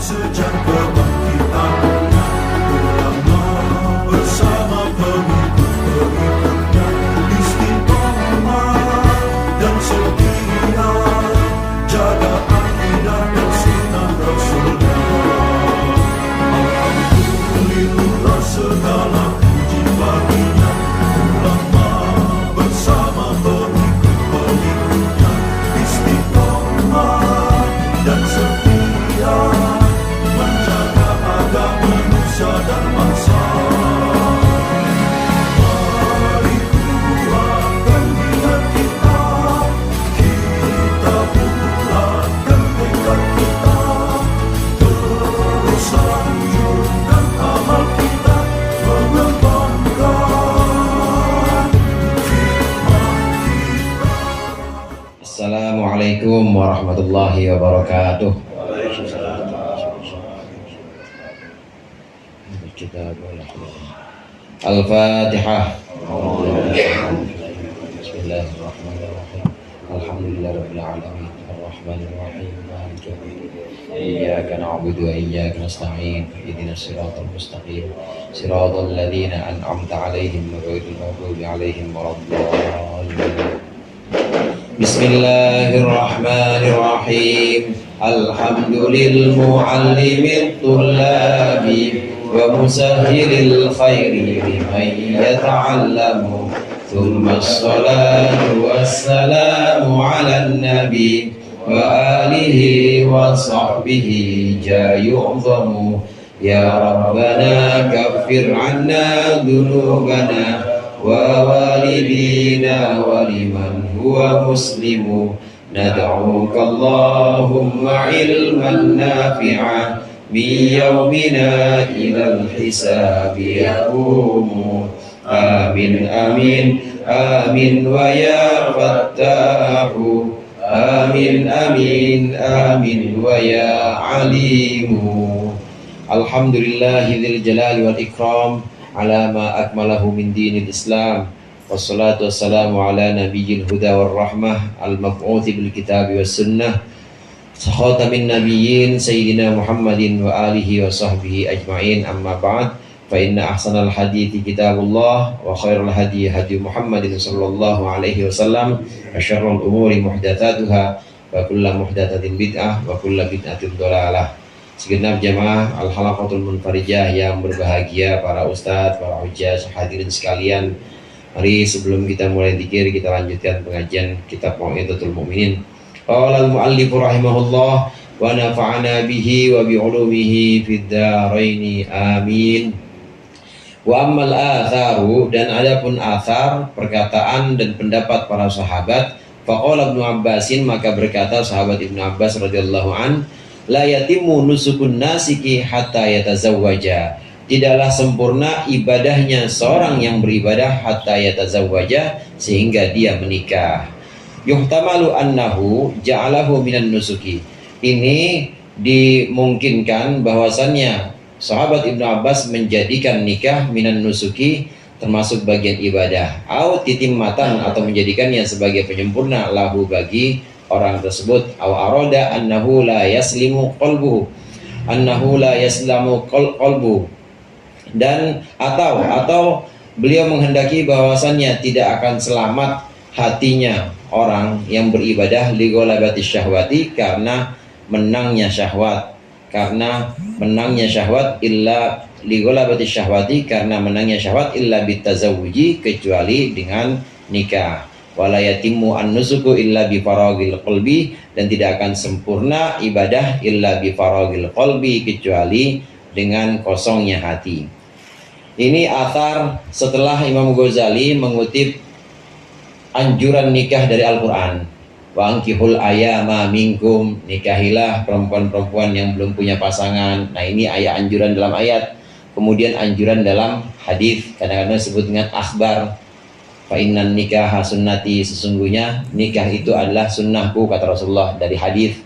sejak kebangkitannya, ulama bersama pengikut-pengikutnya istiqomah dan setia, jaga akidah dan sunnah Rasulnya. Alhamdulillah segala puji baginya, ulama bersama pengikut-pengikutnya istiqomah dan setia, menjaga agama manusia dan bangsa. Mari kuatkan niat kita, kita bulatkan tekad kita, terus lanjutkan amal kita, mengembangkan hikmah kita. Assalamualaikum warahmatullahi wabarakatuh. Al-Fatihah. Bismillahirrahmanirrahim. Alhamdulillahirabbil alamin. Arrahmanir rahim. Maliki yaumiddin. Iyyaka na'budu wa iyyaka nasta'in. Ihdinas siratal mustaqim. Siratal ladzina an'amta 'alaihim ghairil maghdubi 'alaihim waladdallin. Bismillahirrahmanirrahim. Alhamdulil muallimit tullabi wa musahhilil khairi liman yata'allamu. Thumma as-salatu was-salamu 'alan nabi wa alihi wa sahbihi jayu'zamu. Ya Rabbana kaffir 'anna dhunubana wa walidina wa liman huwa muslimu. Nad'uka Allahumma ilman nafi'a min yawmina ilal hisabi yaqumu. Amin amin amin wa ya fattahu. Amin amin amin wa ya alimu. Alhamdulillahi dzil jalali wal ikram ala ma akmalahu min dinil Islam. Wassalatu wassalamu ala nabiyyil huda war rahmah al-mab'uthi bil kitabi was sunnah khatamin nabiyyin sayyidina Muhammadin wa alihi wa sahbihi ajma'in. Amma ba'd, fa inna ahsanal hadithi kitabullah wa khairal hadi hadi Muhammadin sallallahu alaihi wasallam wa syarrul umuri muhdatsatuha wa kullu muhdatsatin bid'ah wa kullu bid'atin dhalalah. Segenap jamaah Al-Halaqatul Munfarijah yang berbahagia, para ustadz, para hujjah, hadirin sekalian, mari sebelum kita mulai dzikir, kita lanjutkan pengajian kitab Mau'izatul Mu'minin. Qala al-mu'allif rahimahullah wa nafa'ana bihi wa bi'ulumihi fid dharaini amin. Wa ammal atharu, dan adapun athar, perkataan dan pendapat para sahabat, faqala Ibnu Abbasin, maka berkata sahabat Ibnu Abbas radhiyallahu an, la yatimmu nusukun nasiki hatta yatazawwaja. Tidaklah sempurna ibadahnya seorang yang beribadah hatta yatazawwaja, sehingga dia menikah. Yuhtamalu annahu ja'alahu minan nusuki. Ini dimungkinkan bahwasannya sahabat Ibnu Abbas menjadikan nikah minan nusuki termasuk bagian ibadah, au titimmatan, atau menjadikannya sebagai penyempurna lahu bagi orang tersebut, au arada annahu la yaslimu qalbuhu, annahu la yaslamu qalbuhu, dan atau beliau menghendaki bahwasannya tidak akan selamat hatinya orang yang beribadah li ghalabati syahwati, karena menangnya syahwat, illa li ghalabati syahwati, karena menangnya syahwat, illa bitazawuji, kecuali dengan nikah. Wala yatimmu an-nusuku illa bi faragil qalbi, dan tidak akan sempurna ibadah illa bi faragil qalbi, kecuali dengan kosongnya hati. Ini athar setelah Imam Ghazali mengutip anjuran nikah dari Al-Quran. Wa ankihul ayama minkum, nikahilah perempuan-perempuan yang belum punya pasangan. Nah, ini ayat anjuran dalam ayat. Kemudian anjuran dalam hadis, kadang-kadang disebut dengan akhbar. Fa innan nikah sunnati, sesungguhnya nikah itu adalah sunnahku, kata Rasulullah, dari hadis.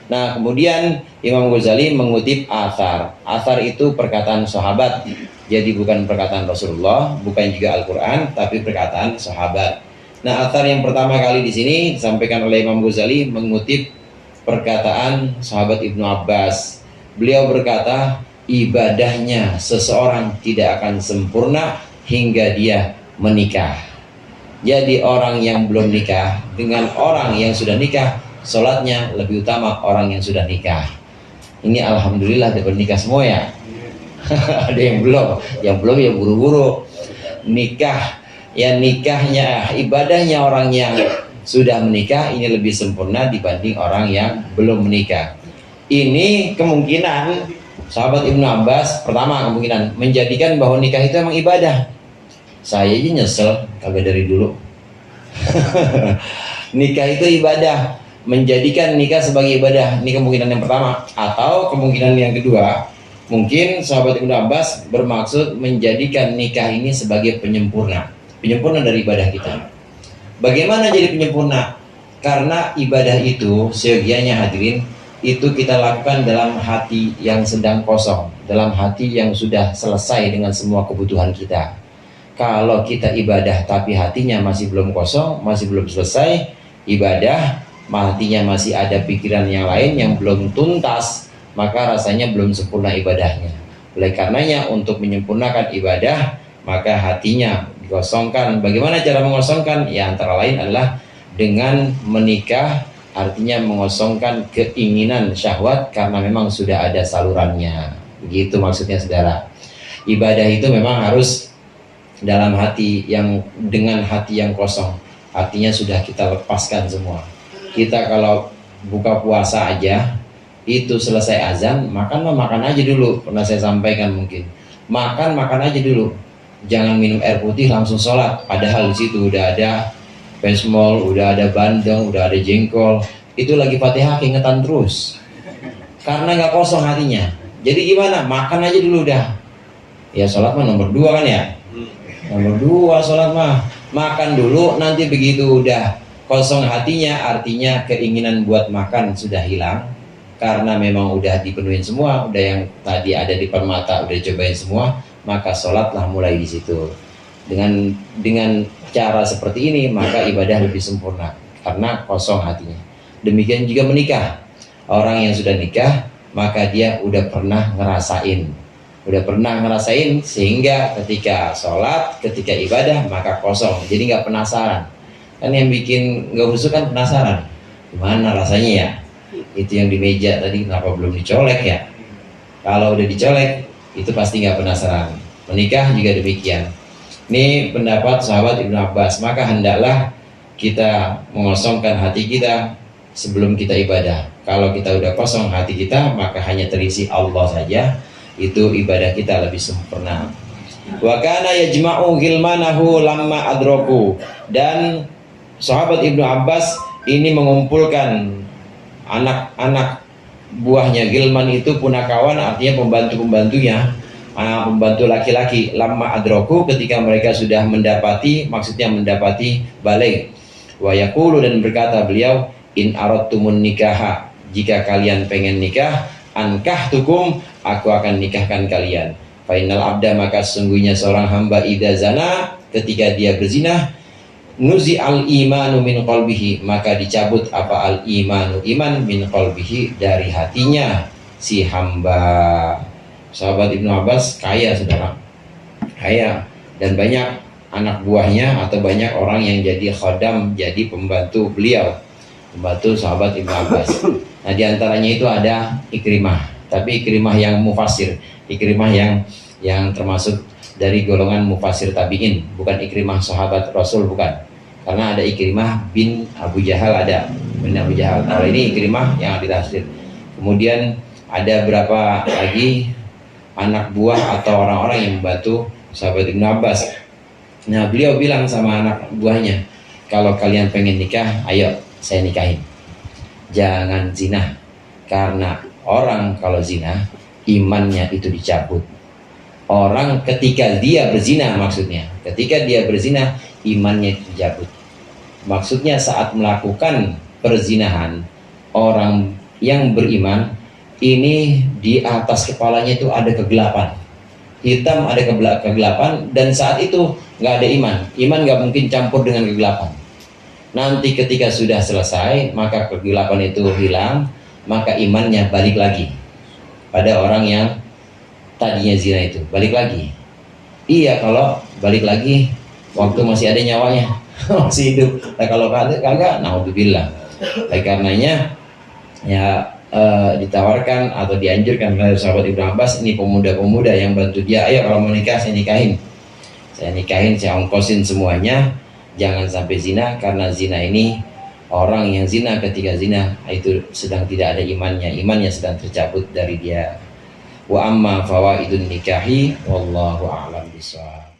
Nah, kemudian Imam Ghazali mengutip athar. Athar itu perkataan sahabat, jadi bukan perkataan Rasulullah, bukan juga Al-Quran, tapi perkataan sahabat. Nah, athar yang pertama kali di sini disampaikan oleh Imam Ghazali mengutip perkataan sahabat Ibnu Abbas. Beliau berkata, ibadahnya seseorang tidak akan sempurna hingga dia menikah. Jadi orang yang belum nikah dengan orang yang sudah nikah, sholatnya lebih utama orang yang sudah nikah. Ini alhamdulillah dapat nikah semua ya. Ada yang belum ya buru-buru nikah. Ya nikahnya, ibadahnya orang yang sudah menikah ini lebih sempurna dibanding orang yang belum menikah. Ini kemungkinan sahabat Ibnu Abbas, pertama kemungkinan menjadikan bahwa nikah itu emang ibadah. Saya aja nyesel kagak dari dulu. Nikah itu ibadah, menjadikan nikah sebagai ibadah. Ini kemungkinan yang pertama. Atau kemungkinan yang kedua, mungkin sahabat Ibnu Abbas bermaksud menjadikan nikah ini sebagai penyempurna dari ibadah kita. Bagaimana jadi penyempurna? Karena ibadah itu seyogianya hadirin, itu kita lakukan dalam hati yang sedang kosong, dalam hati yang sudah selesai dengan semua kebutuhan kita. Kalau kita ibadah tapi hatinya masih belum kosong, masih belum selesai ibadah, hatinya masih ada pikiran yang lain yang belum tuntas, maka rasanya belum sempurna ibadahnya. Oleh karenanya untuk menyempurnakan ibadah, maka hatinya dikosongkan. Bagaimana cara mengosongkan? Ya antara lain adalah dengan menikah, artinya mengosongkan keinginan syahwat karena memang sudah ada salurannya. Begitu maksudnya saudara. Ibadah itu memang harus dalam hati yang dengan hati yang kosong. Artinya sudah kita lepaskan semua. Kita kalau buka puasa aja itu selesai azan, makan aja dulu. Pernah saya sampaikan mungkin. Makan aja dulu. Jangan minum air putih langsung sholat. Padahal di situ udah ada pesmol, udah ada bandeng, udah ada jengkol. Itu lagi Fatihah keingetan terus. Karena nggak kosong hatinya. Jadi gimana? Makan aja dulu dah. Ya sholat mah nomor 2 kan ya. Nomor 2 sholat mah. Makan dulu, nanti begitu udah kosong hatinya, artinya keinginan buat makan sudah hilang. Karena memang udah dipenuhin semua, udah yang tadi ada di permata udah cobain semua, maka sholatlah mulai di situ. Dengan cara seperti ini maka ibadah lebih sempurna karena kosong hatinya. Demikian juga menikah. Orang yang sudah nikah maka dia udah pernah ngerasain sehingga ketika sholat, ketika ibadah maka kosong. Jadi nggak penasaran. Kan yang bikin nggak khusyuk kan penasaran. Gimana rasanya ya? Itu yang di meja tadi kenapa belum dicolek ya? Kalau udah dicolek itu pasti nggak penasaran. Menikah juga demikian. Ini pendapat sahabat Ibnu Abbas. Maka hendaklah kita mengosongkan hati kita sebelum kita ibadah. Kalau kita udah kosong hati kita, maka hanya terisi Allah saja. Itu ibadah kita lebih sempurna. Wa kana yajma'u ghilmanahu lamma adraku. Dan sahabat Ibnu Abbas ini mengumpulkan anak-anak buahnya. Gilman itu punakawan, artinya pembantu-pembantunya, pembantu laki-laki. Lamma adraku, ketika mereka sudah mendapati, maksudnya mendapati baligh. Wa yaqulu, dan berkata beliau, in aradtumun nikaha, jika kalian pengen nikah, ankahtukum, aku akan nikahkan kalian. Fa innal abda, maka sesungguhnya seorang hamba idza zana, ketika dia berzina, nuzi al imanu min qalbihi, maka dicabut apa al imanu, iman, min qalbihi, dari hatinya si hamba. Sahabat Ibnu Abbas kaya saudara, kaya, dan banyak anak buahnya atau banyak orang yang jadi khodam, jadi pembantu beliau, pembantu sahabat Ibnu Abbas. Nah diantaranya itu ada Ikrimah, tapi Ikrimah yang mufasir, Ikrimah yang termasuk dari golongan mufasir tabi'in, bukan Ikrimah sahabat Rasul, bukan. Karena ada Ikrimah bin Abu Jahal, ada bin Abu Jahal. Kalau ini Ikrimah yang ditafsir. Kemudian ada berapa lagi anak buah atau orang-orang yang membantu sahabat Ibnu Abbas. Nah beliau bilang sama anak buahnya, kalau kalian pengen nikah, ayo saya nikahin. Jangan zina, karena orang kalau zina imannya itu dicabut. Orang ketika dia berzina, maksudnya ketika dia berzina imannya itu dicabut. Maksudnya saat melakukan perzinahan, orang yang beriman ini di atas kepalanya itu ada kegelapan hitam, ada kegelapan, dan saat itu nggak ada iman nggak mungkin campur dengan kegelapan. Nanti ketika sudah selesai maka kegelapan itu hilang, maka imannya balik lagi pada orang yang tadinya zina itu. Balik lagi. Iya, kalau balik lagi waktu masih ada nyawanya, masih hidup. Nah, kalau kagak, naudzubillah. Oleh karenanya ya ditawarkan atau dianjurkan oleh sahabat Ibnu Abbas, ini pemuda-pemuda yang bantu dia, ayo kalau mau nikah saya nikahin, saya ongkosin semuanya, jangan sampai zina, karena zina ini, orang yang zina ketika zina itu sedang tidak ada imannya sedang tercabut dari dia. Wa amma fawaidun nikahi wallahu a'lam bishawab.